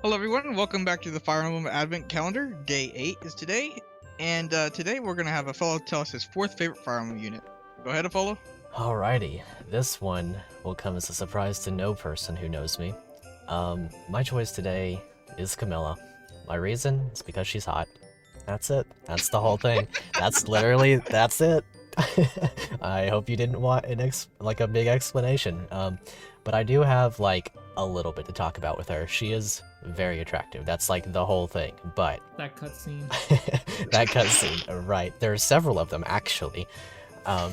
Hello everyone, welcome back to the Fire Emblem Advent Calendar. Day 8 is today, and today we're going to have Epholo tell us his fourth favorite Fire Emblem unit. Go ahead, Epholo. Alrighty, this one will come as a surprise to no person who knows me. My choice today is Camilla. My reason is because she's hot. That's it. That's the whole thing. That's it. I hope you didn't want a big explanation. But I do have like a little bit to talk about with her. She is very attractive. That's like the whole thing. But That cutscene. that cutscene, right? There are several of them actually. Oh,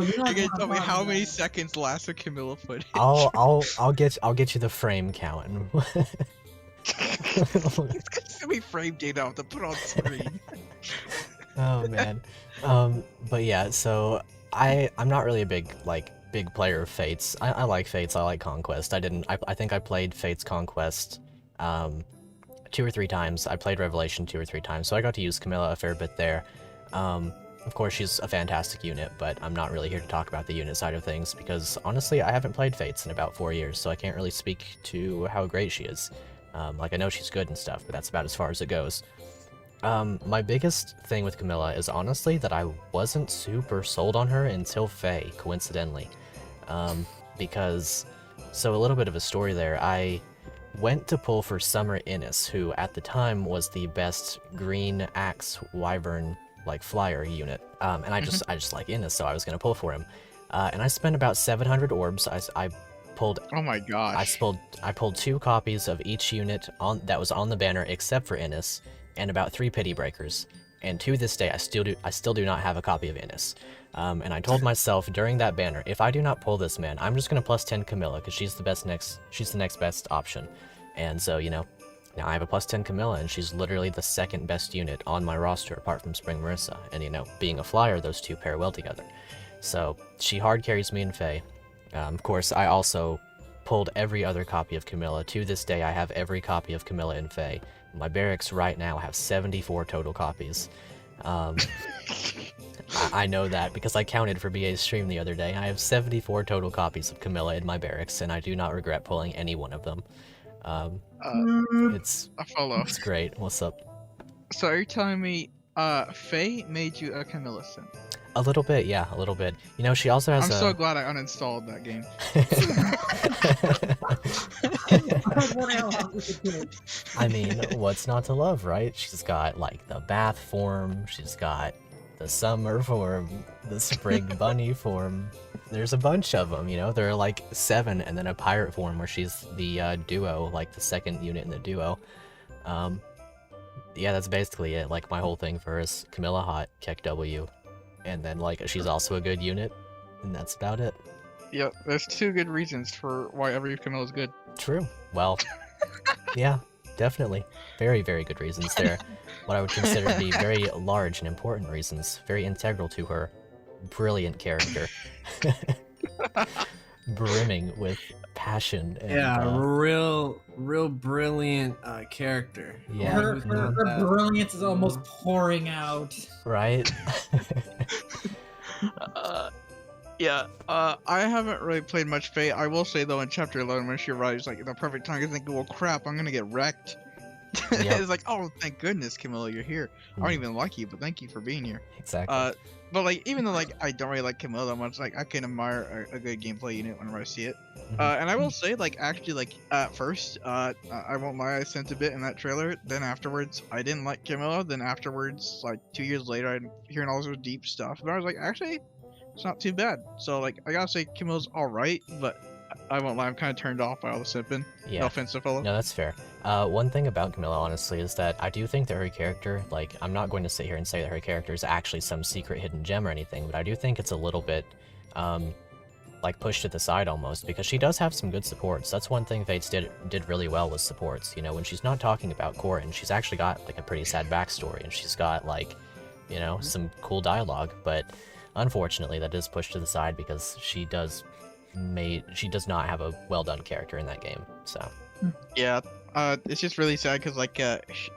You can tell me how many seconds last of Camilla footage. I'll get you the frame count. It's gonna be frame data I have to put on screen. Oh man. But yeah, so I'm not really a big player of Fates. I like Fates, I like Conquest. I think I played Fates Conquest 2 or 3 times. I played Revelation 2 or 3 times, so I got to use Camilla a fair bit there. Of course, she's a fantastic unit, but I'm not really here to talk about the unit side of things because honestly, I haven't played Fates in about 4 years, so I can't really speak to how great she is. I know she's good and stuff, but that's about as far as it goes. My biggest thing with Camilla is honestly that I wasn't super sold on her until Faye, coincidentally. So a little bit of a story there, I went to pull for Summer Innis, who at the time was the best green axe wyvern flyer unit, and I just like Innis, so I was gonna pull for him, and I spent about 700 orbs. I pulled. Oh my gosh. I pulled 2 copies of each unit that was on the banner except for Innis, and about 3 pity breakers. And to this day, I still do not have a copy of Innis. And I told myself during that banner, if I do not pull this man, I'm just gonna +10 Camilla because she's the next best option. And so now I have a +10 Camilla, and she's literally the second best unit on my roster apart from Spring Marissa. And being a flyer, those two pair well together. So she hard carries me in Faye. Of course, I also pulled every other copy of Camilla. To this day, I have every copy of Camilla in Faye. My barracks right now have 74 total copies. I know that because I counted for BA's stream the other day. I have 74 total copies of Camilla in my barracks, and I do not regret pulling any one of them. It's great. What's up? So are you telling me Faye made you a Camilla sim? A little bit, yeah, a little bit. She also has I'm so glad I uninstalled that game. I mean, what's not to love, right? She's got the bath form, she's got the summer form, the spring bunny form. There's a bunch of them, there are 7, and then a pirate form where she's the duo, the second unit in the duo. Yeah, that's basically it. My whole thing for her is Camilla hot, Keck W. And then she's also a good unit, and that's about it. Yep, there's 2 good reasons for why every Camilla's good. True. Well, yeah, definitely. Very, very good reasons there. What I would consider to be very large and important reasons, very integral to her brilliant character. Brimming with passion. And, real brilliant character. Yeah. Her brilliance is almost pouring out. Right? I haven't really played much Faye. I will say though, in chapter 11 when she arrives, the perfect time, I think, well crap, I'm gonna get wrecked. Yep. It's oh thank goodness Camilla you're here. I don't even like you, but thank you for being here. Exactly. But even though I don't really like Camilla that much, I can admire a good gameplay unit whenever I see it. And I will say actually at first, I won't lie, I sent a bit in that trailer. Then afterwards, I didn't like Camilla. Then afterwards, 2 years later, I'm hearing all this deep stuff. But I was actually, it's not too bad. So I gotta say Camilla's all right, but I won't lie, I'm kind of turned off by all the sipping. Yeah. No offense, fellow. No, that's fair. One thing about Camilla, honestly, is that I do think that her character, I'm not going to sit here and say that her character is actually some secret hidden gem or anything, but I do think it's a little bit, pushed to the side almost, because she does have some good supports. That's one thing Fates did really well with supports. When she's not talking about Corin, she's actually got, a pretty sad backstory, and she's got, some cool dialogue, but unfortunately that is pushed to the side because she does not have a well-done character in that game, so. Yeah, it's just really sad because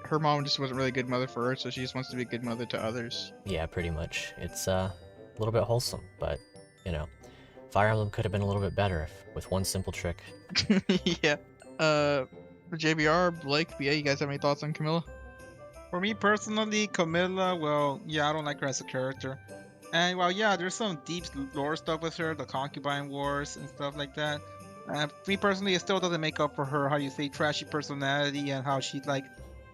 her mom just wasn't really a good mother for her, so she just wants to be a good mother to others. Yeah, pretty much. It's a little bit wholesome, but Fire Emblem could have been a little bit better with one simple trick. Yeah. JBR, Blake, BA, you guys have any thoughts on Camilla? For me personally, Camilla, well, yeah, I don't like her as a character. And well, yeah, there's some deep lore stuff with her, the concubine wars and stuff like that. Me personally, it still doesn't make up for her, how you say, trashy personality and how she like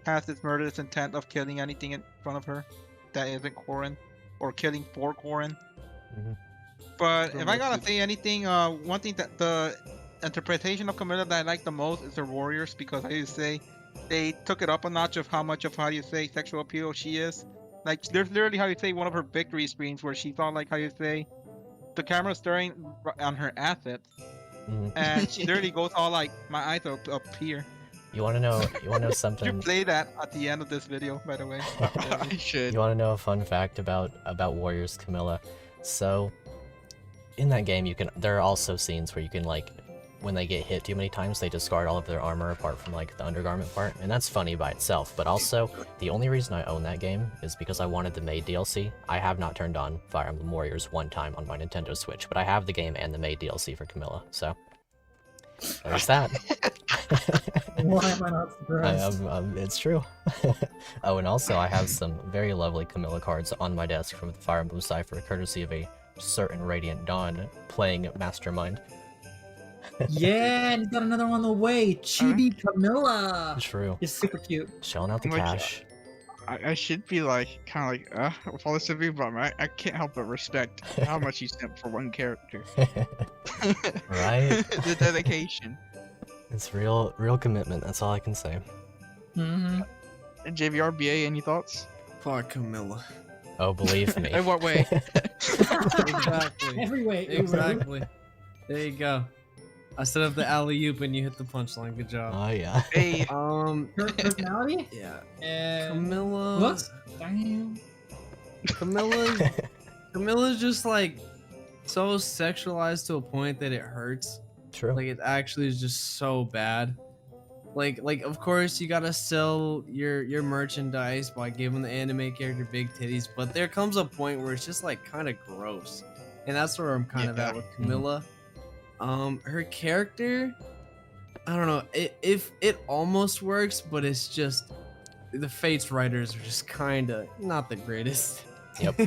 has this murderous intent of killing anything in front of her that isn't Corin, or killing for Corin. Mhm. But if I gotta say anything, one thing that the interpretation of Camilla that I like the most is her warriors, because I used to say they took it up a notch of how much of how you say sexual appeal she is. Like there's literally how you say one of her victory screens where she's all like how you say the camera staring on her assets, Mhm. and she literally goes all like my eyes are up here. You want to know? You want to know You something? play that at the end of this video, by the way. I should. You want to know a fun fact about Warriors Camilla? So, in that game, there are also scenes where you can like, when they get hit too many times, they discard all of their armor apart from like the undergarment part, and that's funny by itself. But also, the only reason I own that game is because I wanted the Maid DLC. I have not turned on Fire Emblem Warriors one time on my Nintendo Switch, but I have the game and the Maid DLC for Camilla. So, there's that. Why am I not surprised? It's true. Oh, and also I have some very lovely Camilla cards on my desk from the Fire Emblem Cipher, courtesy of a certain Radiant Dawn playing Mastermind. Yeah, and he's got another one on the way. Chibi Camilla. True. He's super cute. Shelling out the Like, cash. I should be like, kind of like, with all this review, but I can't help but respect how much he spent for one character. Right? The dedication. It's real commitment, that's all I can say. Mm-hmm. And JVR, BA, any thoughts? Fuck Camilla. Oh, believe me. In what way? Exactly. Every way. Exactly. There you go. I set up the alley-oop and you hit the punchline. Good job. Oh, yeah. Hey, Her personality? Yeah. And Camilla. looks. Damn. Camilla's just like so sexualized to a point that it hurts. True. Like it actually is just so bad. Like of course you gotta sell your merchandise by giving the anime character big titties, but there comes a point where it's just like kind of gross, and that's where I'm kind of at with Camilla. Her character, I don't know, it almost works, but it's just the Fates writers are just kind of not the greatest. Yep.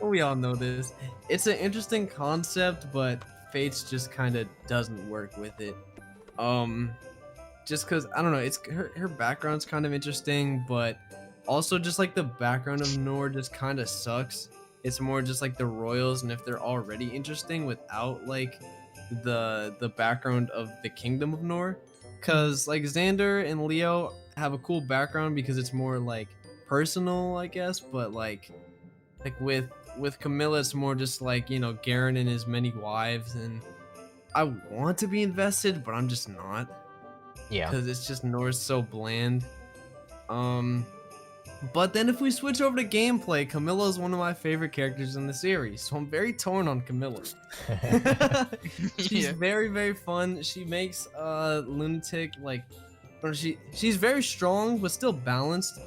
We all know this. It's an interesting concept, but Fates just kind of doesn't work with it. Just because I don't know, it's her background's kind of interesting, but also just like the background of Nor just kind of sucks. It's more just like the royals, and if they're already interesting without like the background of the kingdom of Nor, because like Xander and Leo have a cool background because it's more like personal, I guess, but like with Camilla, it's more just like, you know, Garen and his many wives, and I want to be invested, but I'm just not. Yeah. Because it's just Nor's so bland. But then if we switch over to gameplay, Camilla is one of my favorite characters in the series, so I'm very torn on Camilla. She's very, very fun. She makes Lunatic like, or she's very strong but still balanced.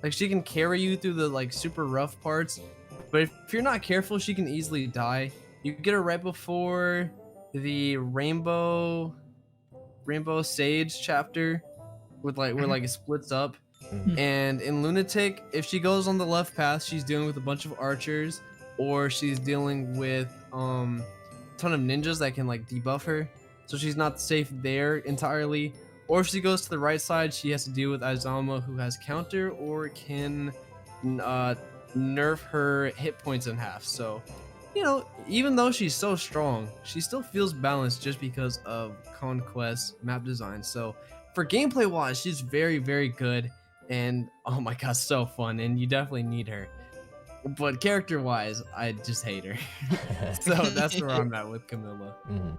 Like she can carry you through the like super rough parts, but if you're not careful, she can easily die. You get her right before the Rainbow Sage chapter, with like where like it splits up. Mhm. And in Lunatic, if she goes on the left path, she's dealing with a bunch of archers, or she's dealing with a ton of ninjas that can like debuff her, so she's not safe there entirely. Or if she goes to the right side, she has to deal with Azama, who has counter or can nerf her hit points in half. So, you know, even though she's so strong, she still feels balanced just because of Conquest map design. So for gameplay wise, she's very, very good, and oh my god, so fun, and you definitely need her. But character wise, I just hate her. So that's where I'm at with Camilla. Mhm.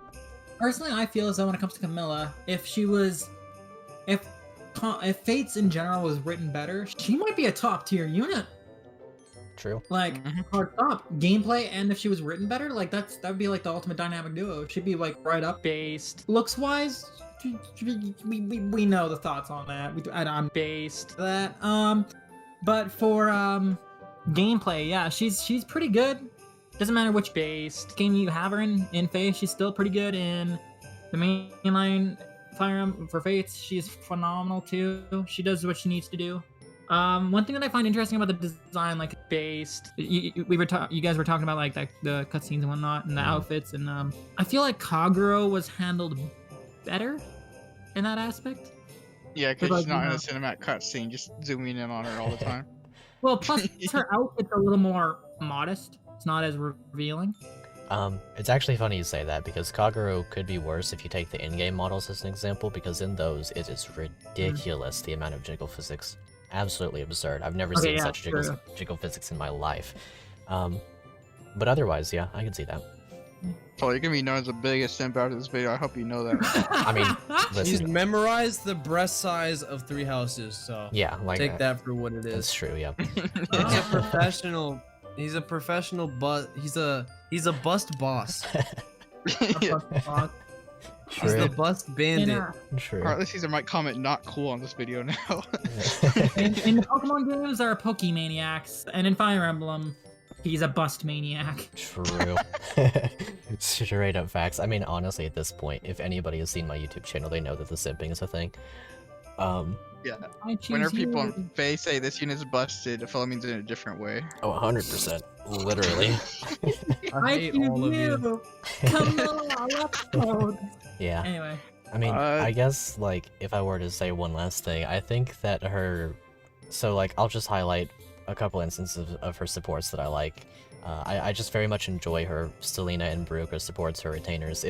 Personally, I feel as though when it comes to Camilla, if Fates in general was written better, she might be a top tier unit. True. Like hard top gameplay, and if she was written better, like that would be like the ultimate dynamic duo. She'd be like right up based. Looks wise, we know the thoughts on that. I'm based that. But for gameplay, yeah, she's pretty good. Doesn't matter which based game you have her in phase, she's still pretty good in the mainline for Fates, she's phenomenal too. She does what she needs to do. One thing that I find interesting about the design, like based, you guys were talking about like the cutscenes and whatnot, and the outfits, and I feel like Kaguro was handled better in that aspect. Yeah, because Like, she's not in a cinematic cutscene, just zooming in on her all the time. Well, plus her outfit's a little more modest. It's not as revealing. It's actually funny you say that, because Kaguro could be worse if you take the in-game models as an example, because in those, it is ridiculous the amount of jiggle physics. Absolutely absurd. I've never seen such jiggle physics in my life. But otherwise, yeah, I can see that. So you're gonna be known as the biggest simp out of this video. I hope you know that. I mean, He's listen. memorized the breast size of 3 houses, so Yeah, like take that for what it is. That's true, yeah. He's a professional. He's a professional, but he's a bust boss. Yeah. He's the bust bandit. True. Alright, let's see. There might comment not cool on this video now. In the Pokemon games, there are Pokemaniacs, and in Fire Emblem, he's a bust maniac. True. Straight up facts. I mean, honestly, at this point, if anybody has seen my YouTube channel, they know that the simping is a thing. Yeah. I choose Whenever people you. on Face say this unit's busted, Epholo means it in a different way. Oh, 100%. Literally. I hate all of you. Come on, let's go. Yeah. Anyway. I mean, I guess, like, if I were to say one last thing, I think that her... So, like, I'll just highlight a couple instances of her supports that I like. I just very much enjoy her Selena and Baruka supports, her retainers.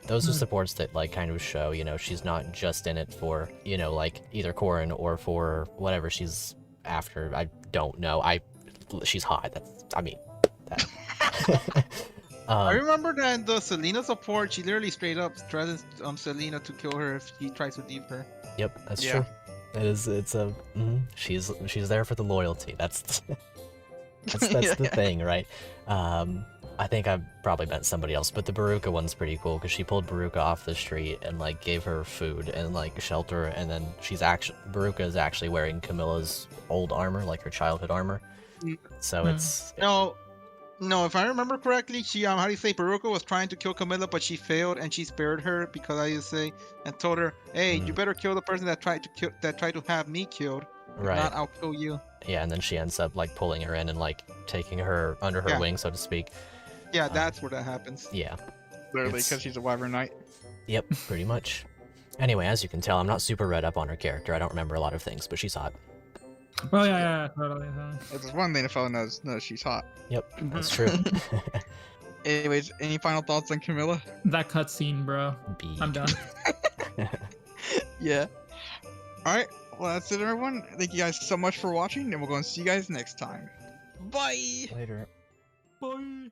Those are supports that, like, kind of show, you know, she's not just in it for, you know, like, either Corrin or for whatever she's after. I don't know. She's hot. I mean, that... I remember that in the Selena support, she literally straight up threatens Selena to kill her if he tries to leave her. Yep, that's true. She's there for the loyalty. That's the thing, right? I think I probably meant somebody else, but the Baruka one's pretty cool because she pulled Baruka off the street and like gave her food and like shelter, and then Baruka is actually wearing Camilla's old armor, like her childhood armor. So it's No, if I remember correctly, she how do you say, Baruka was trying to kill Camilla, but she failed, and she spared her because I just say and told her, "Hey, you better kill the person that tried to have me killed. right. If not, I'll kill you." Yeah, and then she ends up like pulling her in and like taking her under her wing, so to speak. Yeah, that's where that happens. Yeah. Literally, because she's a Wyvern Knight. Yep, pretty much. Anyway, as you can tell, I'm not super read up on her character. I don't remember a lot of things, but she's hot. Oh yeah, totally. If there's one thing Epholo knows she's hot. Yep, that's true. Anyways, any final thoughts on Camilla? That cutscene, bro. B. I'm done. Yeah. Alright, well that's it everyone. Thank you guys so much for watching, and we'll go and see you guys next time. Bye! Later. Bye.